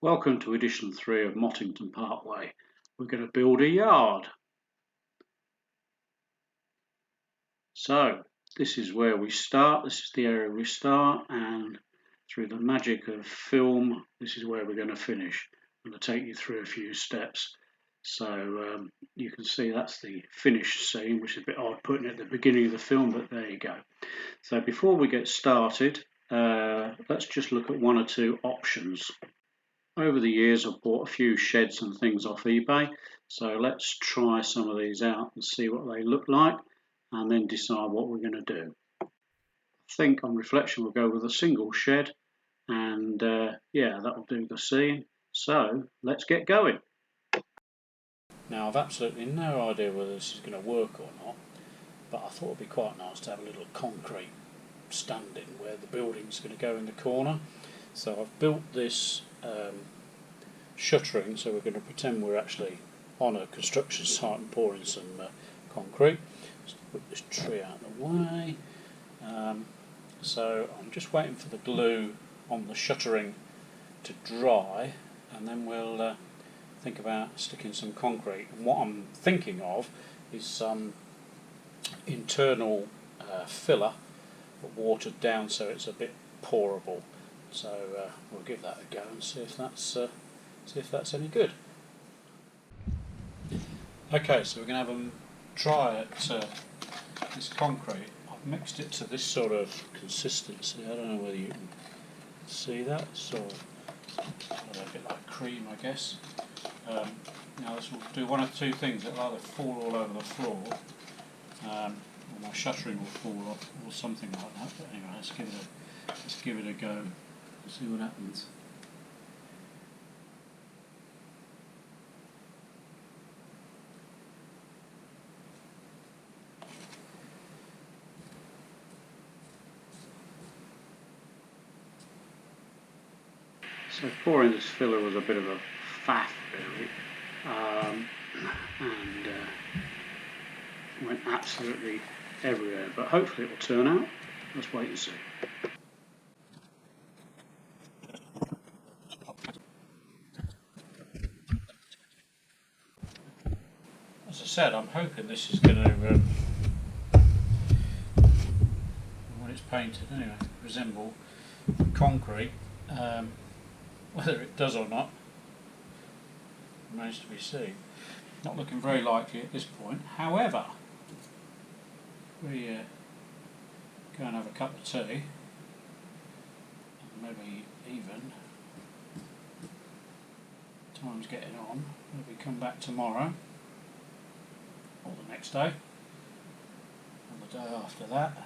Welcome to edition 3 of Mottington Parkway. We're going to build a yard. So this is where we start, this is the area we start, and through the magic of film this is where we're going to finish. I'm going to take you through a few steps. So you can see that's the finished scene, which is a bit odd putting it at the beginning of the film, but there you go. So before we get started, let's just look at one or two options. Over the years I've bought a few sheds and things off eBay, so let's try some of these out and see what they look like and then decide what we're going to do. I think on reflection we'll go with a single shed, and yeah, that'll do the scene. So let's get going. Now I've absolutely no idea whether this is going to work or not, but I thought it'd be quite nice to have a little concrete stand-in where the building's going to go in the corner. So I've built this shuttering, so we're going to pretend we're actually on a construction site and pouring some concrete. Just put this tree out of the way. So I'm just waiting for the glue on the shuttering to dry, and then we'll think about sticking some concrete. And what I'm thinking of is some internal filler, but watered down so it's a bit pourable. So we'll give that a go and see if that's any good. Okay, so we're going to have them try at this concrete. I've mixed it to this sort of consistency. I don't know whether you can see that. Sort of a bit like cream, I guess. Now this will do one of two things. It'll either fall all over the floor, or my shuttering will fall off, or something like that. But anyway, let's give it a go. See what happens. So pouring this filler was a bit of a faff really, and went absolutely everywhere, but hopefully it will turn out. Let's wait and see. As I said, I'm hoping this is going to, when it's painted anyway, resemble concrete. Whether it does or not remains to be seen. Not looking very likely at this point. However, we go and have a cup of tea, and maybe even time's getting on. Maybe come back tomorrow, or the next day, or the day after that.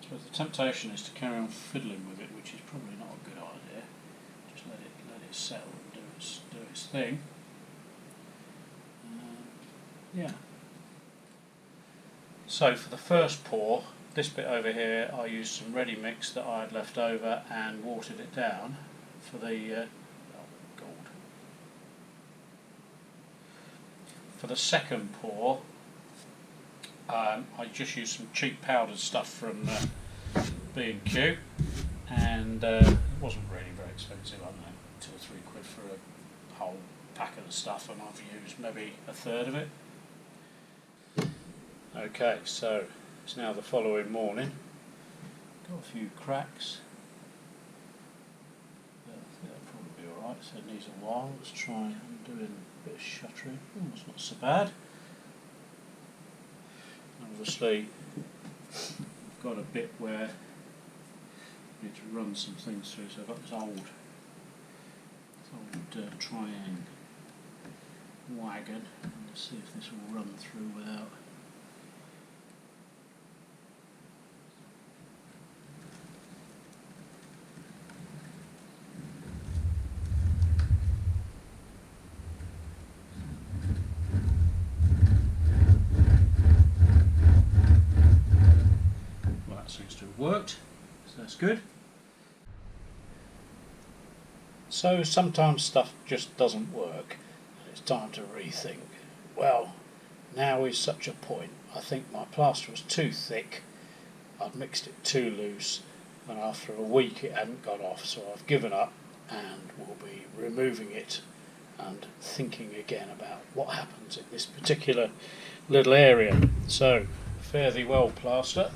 I suppose the temptation is to carry on fiddling with it, which is probably not a good idea. Just let it settle and do its thing. Yeah. So for the first pour, this bit over here, I used some ready mix that I had left over and watered it down for the gold. For the second pour, I just used some cheap powdered stuff from B&Q, and it wasn't really very expensive. I don't know, £2 or £3 for a whole pack of the stuff, and I've used maybe a third of it. Okay, so it's now the following morning. Got a few cracks. I think that'll probably be alright, so it needs a while. Let's try undoing a bit of shuttering. It's not so bad. Obviously, I've got a bit where I need to run some things through, so I've got this old Triang wagon. Let's see if this will run through without. Seems to have worked, so that's good. So sometimes stuff just doesn't work and it's time to rethink. Well, now is such a point. I think my plaster was too thick, I'd mixed it too loose, and after a week it hadn't got off, so I've given up and will be removing it and thinking again about what happens in this particular little area. So, fare thee well, plaster.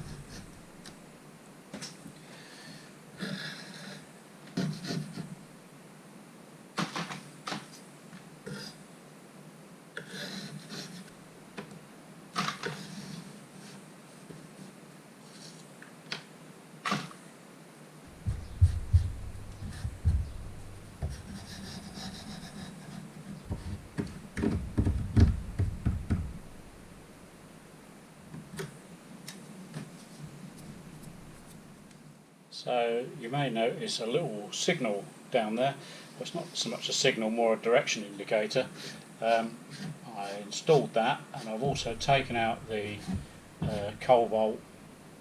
So you may notice a little signal down there. Well, it's not so much a signal, more a direction indicator. I installed that, and I've also taken out the Volt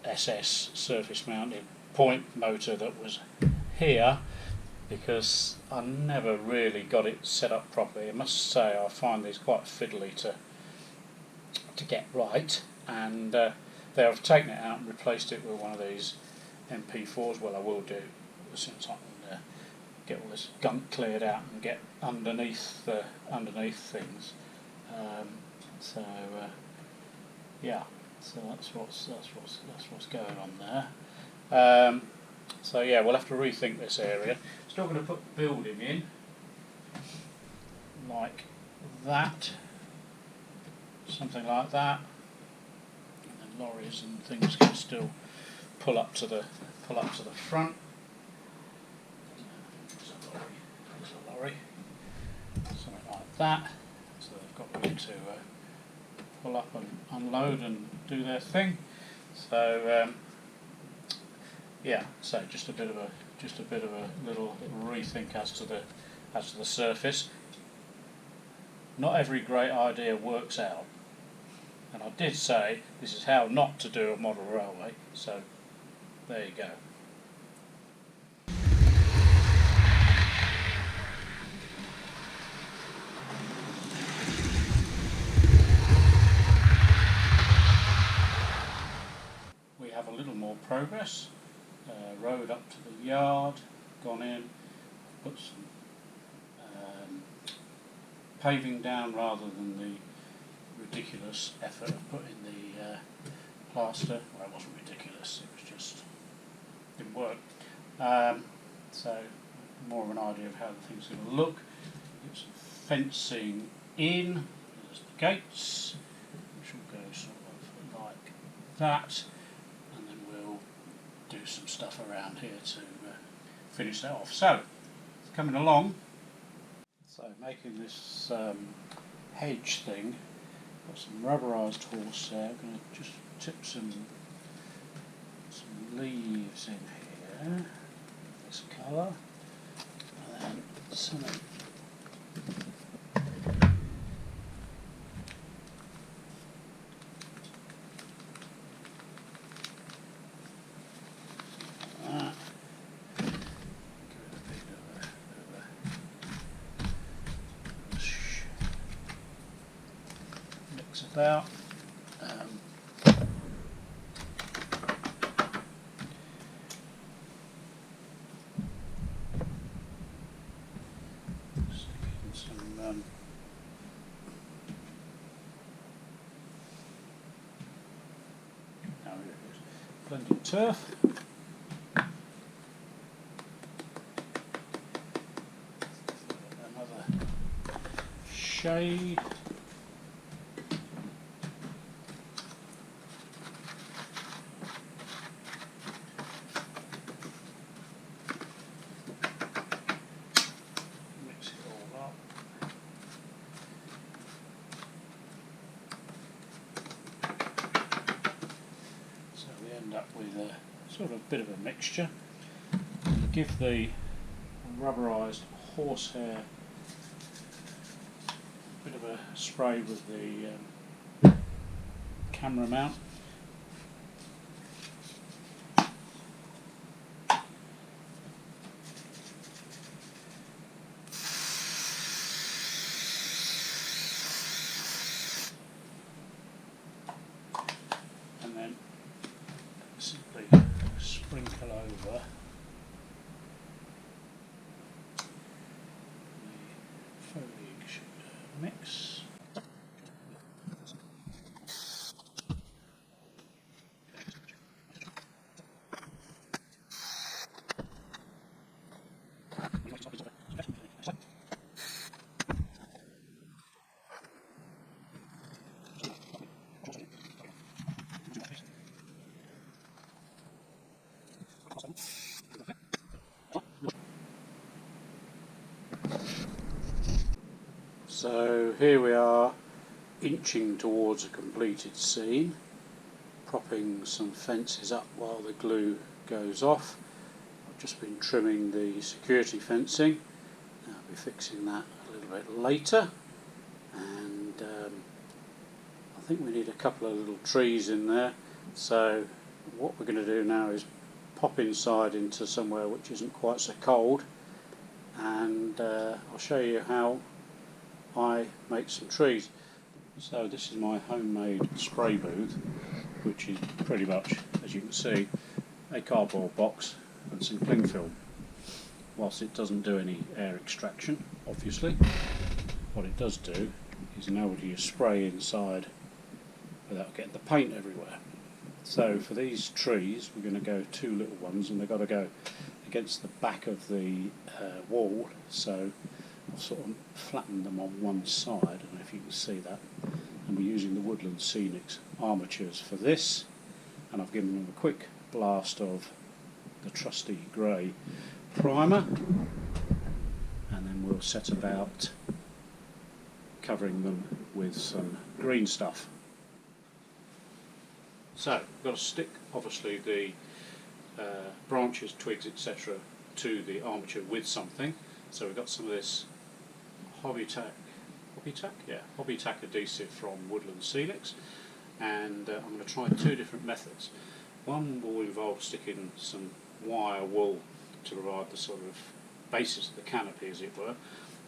SS surface mounted point motor that was here, because I never really got it set up properly. I must say I find these quite fiddly to get right, and there I've taken it out and replaced it with one of these MP4s. Well, I will do as soon as I can get all this gunk cleared out and get underneath things. Yeah, so that's what's going on there. So yeah, we'll have to rethink this area. Still going to put the building in like that, something like that, and then lorries and things can still pull up to the front. There's a lorry, something like that. So they've got room to pull up and unload and do their thing. So yeah, so just a bit of a little rethink as to the surface. Not every great idea works out, and I did say this is how not to do a model railway. So there you go. We have a little more progress. Road up to the yard, gone in, put some paving down rather than the ridiculous effort of putting the plaster. Well, it wasn't ridiculous, it was just didn't work. So more of an idea of how the thing's going to look. Get some fencing in. There's the gates, which will go sort of like that, and then we'll do some stuff around here to finish that off. So it's coming along. So making this hedge thing. Got some rubberised horsehair. I'm going to just tip some leaves in here, this colour, and then something. Mix about. Blended turf. Another shade. Mix it all up. So we end up with a sort of bit of a mixture. Give the rubberised horsehair a bit of a spray with the camera mount. And then simply sprinkle over mix. So here we are, inching towards a completed scene, propping some fences up while the glue goes off. I've just been trimming the security fencing. I'll be fixing that a little bit later, and I think we need a couple of little trees in there. So what we're going to do now is pop inside into somewhere which isn't quite so cold, and I'll show you how I make some trees. So this is my homemade spray booth, which is pretty much, as you can see, a cardboard box and some cling film. Whilst it doesn't do any air extraction, obviously, what it does do is enable you to spray inside without getting the paint everywhere. So for these trees we're going to go two little ones, and they've got to go against the back of the wall, so I've sort of flattened them on one side. I don't know if you can see that. And we're using the Woodland Scenics armatures for this, and I've given them a quick blast of the trusty grey primer, and then we'll set about covering them with some green stuff. So we've got to stick obviously the branches, twigs, etc. to the armature with something. So we've got some of this hobby tack adhesive from Woodland Scenics, and I'm going to try two different methods. One will involve sticking some wire wool to provide the sort of basis of the canopy, as it were,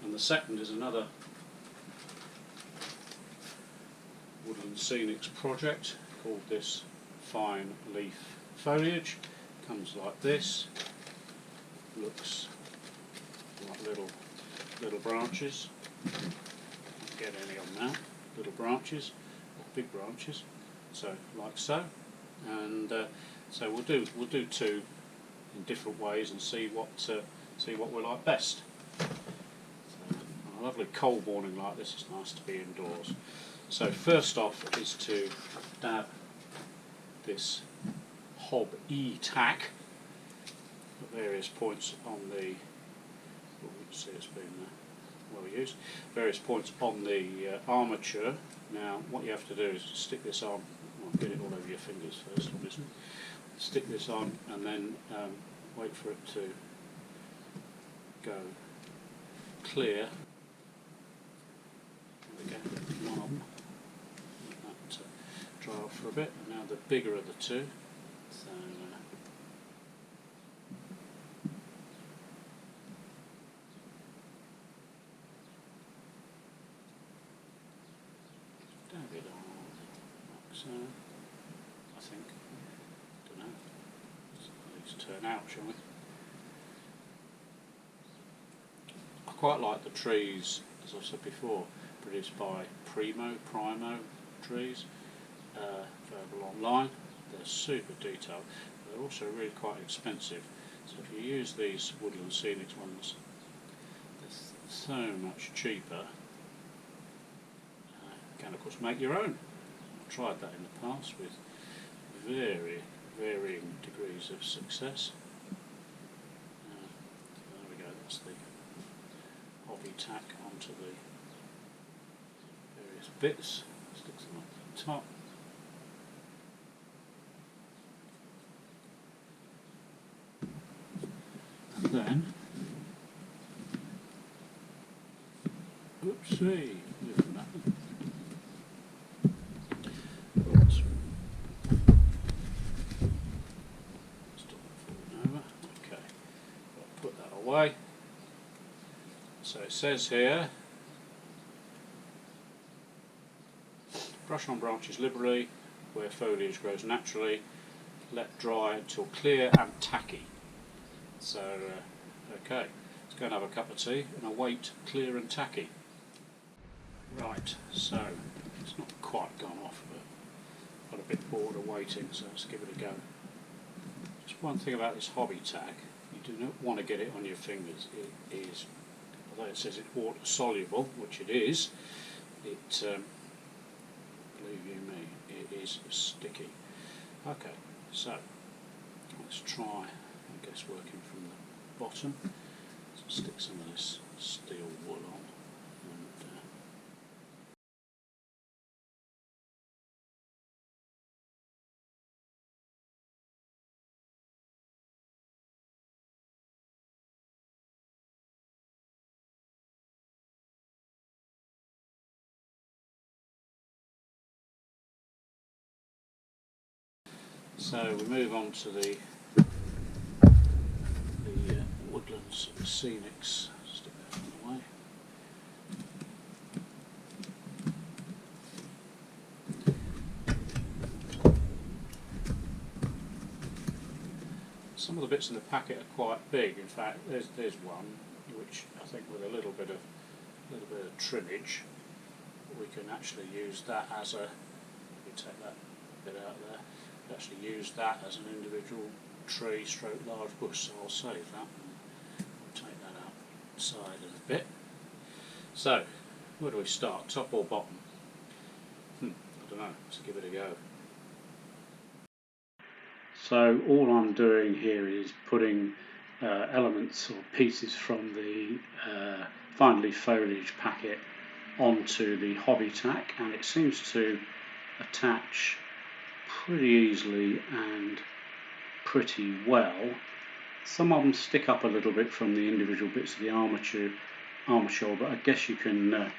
and the second is another Woodland Scenics project called this fine leaf foliage. Comes like this, looks like little branches. Can't get any on now. Little branches, or big branches. So like so, and so we'll do two in different ways and see what we like best. So, on a lovely cold morning like this, it's nice to be indoors. So first off is to dab this hob tack at various points on the. Well, you can see it's been well used. Various points on the armature. Now, what you have to do is stick this on. Well, get it all over your fingers first, obviously. Stick this on, and then wait for it to go clear. There we go. One. Let that dry off for a bit. And now the bigger of the two. So. Dab it on like so, I think. Don't know. Let's turn out, shall we? I quite like the trees, as I've said before, produced by Primo trees, available online. They're super detailed. They're also really quite expensive. So if you use these Woodland Scenics ones, they're so much cheaper. You can of course make your own. I've tried that in the past with varying degrees of success. So there we go, that's the hobby tack onto the various bits. Stick them up the top. And then, oopsie, away. So it says here, brush on branches liberally where foliage grows naturally, let dry until clear and tacky. So okay, let's go and have a cup of tea and await clear and tacky. Right, so it's not quite gone off, but got a bit bored of waiting, so let's give it a go. Just one thing about this hobby tack, you do not want to get it on your fingers. It is, although it says it's water soluble, which it is, it, believe you me, it is sticky. Okay, so let's try, I guess, working from the bottom. So stick some of this steel wool on. So we move on to the woodlands scenics. Stick that in the way. Some of the bits in the packet are quite big. In fact, there's one which I think with a little bit of trimmage, we can actually use that as a. We take that bit out there. We actually use that as an individual tree stroke large bush. So I'll save that and we'll take that outside a bit. So where do we start? Top or bottom? I don't know. Let's give it a go. So all I'm doing here is putting elements or pieces from the fine leaf foliage packet onto the hobby tack, and it seems to attach pretty easily and pretty well. Some of them stick up a little bit from the individual bits of the armature, but I guess you can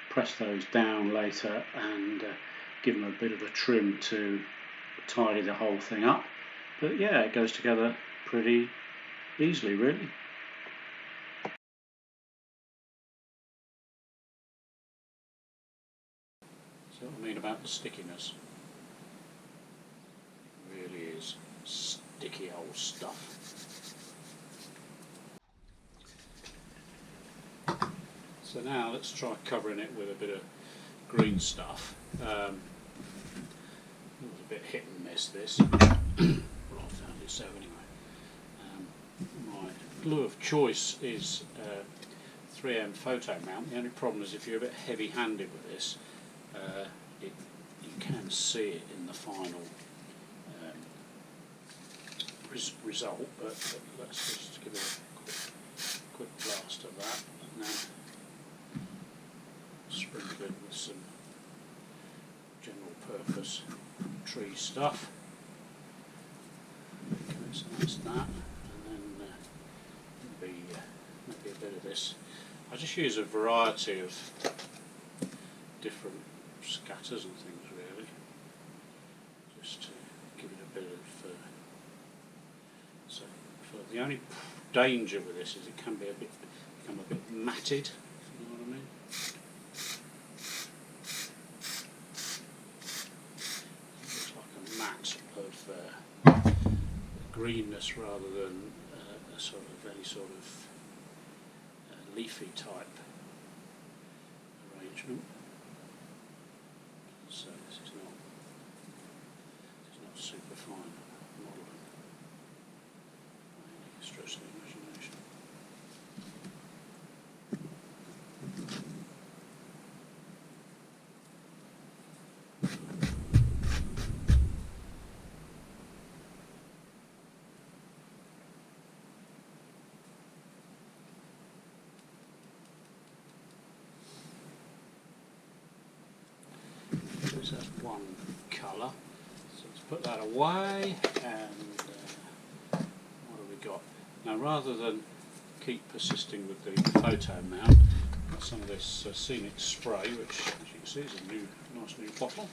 press those down later and give them a bit of a trim to tidy the whole thing up. But yeah, it goes together pretty easily, really. See what I mean about the stickiness? It really is sticky old stuff. So now let's try covering it with a bit of green stuff. It was a bit hit and miss, this. Well, I found it so anyway. My glue of choice is 3M photo mount. The only problem is if you're a bit heavy-handed with this, you can see it in the final result, but let's just give it a quick blast of that. Now sprinkle it with some general purpose tree stuff. Okay, so that's that, and then maybe a bit of this. I just use a variety of different scatters and things, really, just to give it a bit of. So the only danger with this is it can be become a bit matted. If you know what I mean. Of greenness rather than a sort of any sort of leafy type arrangement. So this is not super fine modelling by any stretch of the imagination. That's one colour, so let's put that away, and what have we got? Now, rather than keep persisting with the photo mount, I've got some of this scenic spray, which as you can see is a nice new bottle.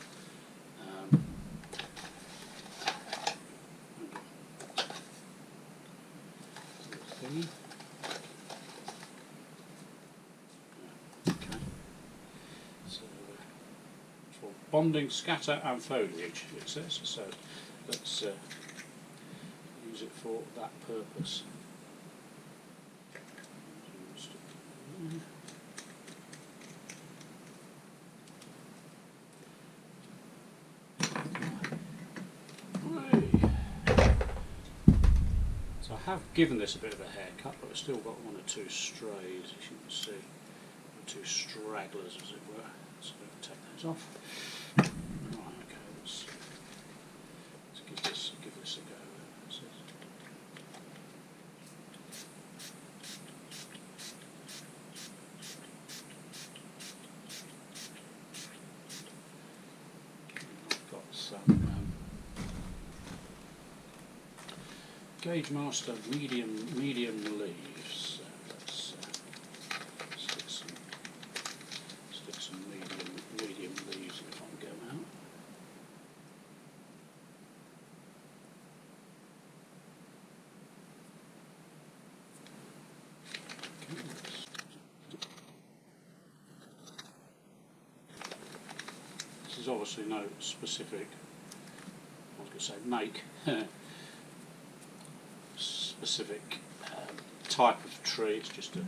Thingy. Bonding scatter and foliage, it says, so let's use it for that purpose. have given this a bit of a haircut, but I've still got one or two strays, as you can see, one or two stragglers, as it were. So we'll take those off. Right, okay, let's give this a go. I've got some Gauge Master medium leaves. So let's stick some medium leaves if I can get them out. Okay. This is obviously no specific, I was going to say make. Specific type of tree. It's just a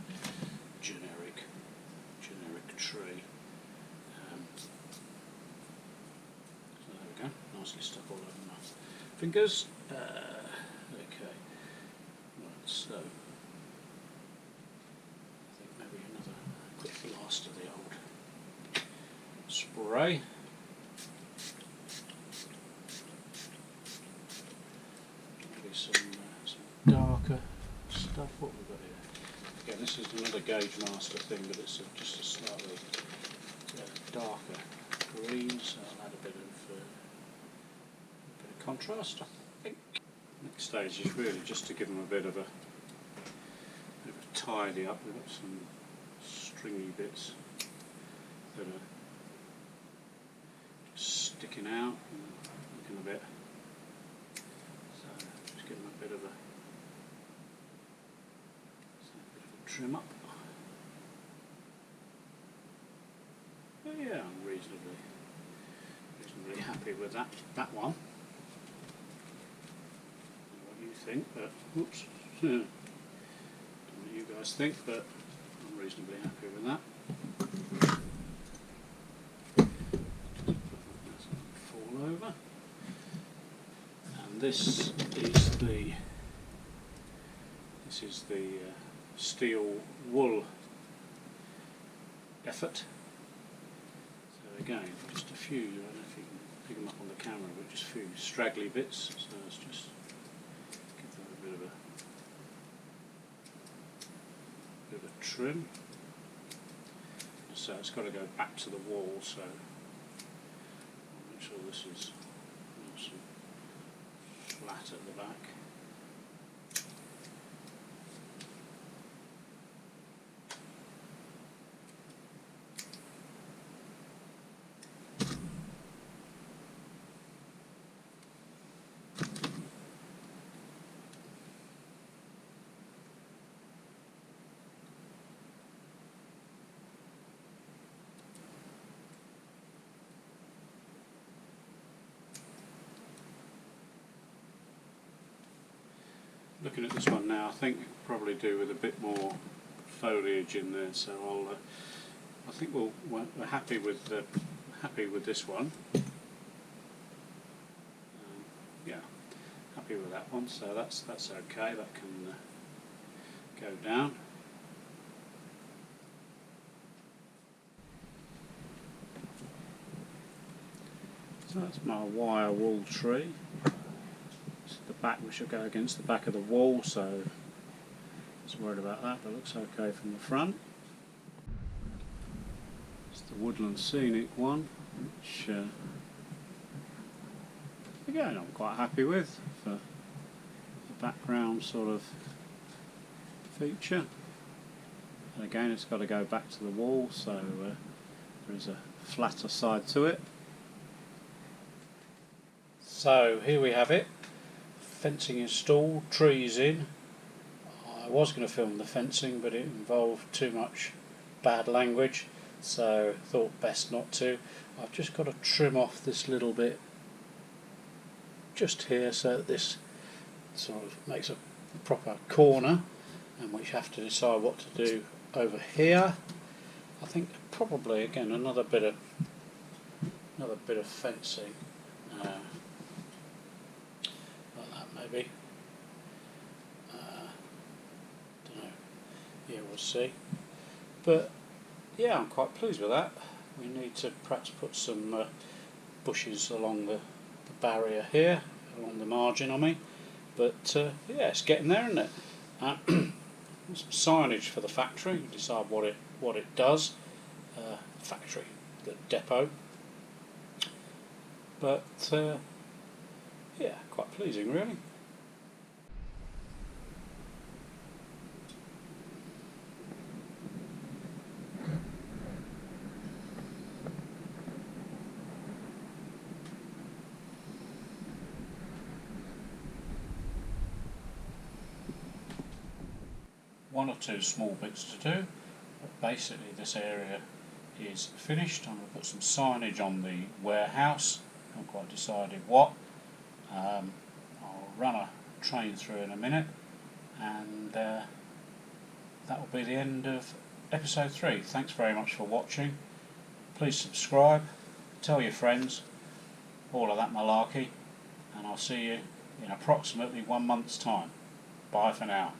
generic tree. So there we go. Nicely stuck all over my fingers. Okay. Right. So I think maybe another quick blast of the old spray. Maybe some darker stuff. What we've got here? Again, this is another Gauge Master thing, but it's just a slightly darker green, so I'll add a bit of contrast, I think. Next stage is really just to give them a bit of a tidy up. We've got some stringy bits that are just sticking out and looking a bit. So just give them a bit of a trim up. But yeah, I'm reasonably happy with that one. What do you think? But whoops, don't know what you guys think, but I'm reasonably happy with that. Fall over, and this is the steel wool effort. So again, just a few, I don't know if you can pick them up on the camera, but just a few straggly bits, so let's just give them a bit of a trim. So it's got to go back to the wall, so I'll make sure this is nice and flat at the back. Looking at this one now, I think we could probably do with a bit more foliage in there. So I think we're happy with this one. Yeah, happy with that one. So that's okay. That can go down. So that's my wire wool tree. The back, which will go against the back of the wall, so I was worried about that, but it looks okay from the front. It's the woodland scenic one, which again I'm quite happy with for the background sort of feature. And again, it's got to go back to the wall, so there is a flatter side to it. So here we have it. Fencing installed, trees in. I was going to film the fencing, but it involved too much bad language, so thought best not to. I've just got to trim off this little bit just here, so that this sort of makes a proper corner, and we have to decide what to do over here. I think probably again another bit of fencing. Like that maybe. Yeah, we'll see. But yeah, I'm quite pleased with that. We need to perhaps put some bushes along the barrier here, along the margin I mean. But yeah, it's getting there, isn't it? Some signage for the factory. We decide what it does. Factory, the depot. But yeah, quite pleasing really. One or two small bits to do, but basically this area is finished. I'm going to put some signage on the warehouse. Haven't quite decided what. I'll run a train through in a minute, and that will be the end of episode 3. Thanks very much for watching. Please subscribe, tell your friends, all of that malarkey, and I'll see you in approximately 1 month's time. Bye for now.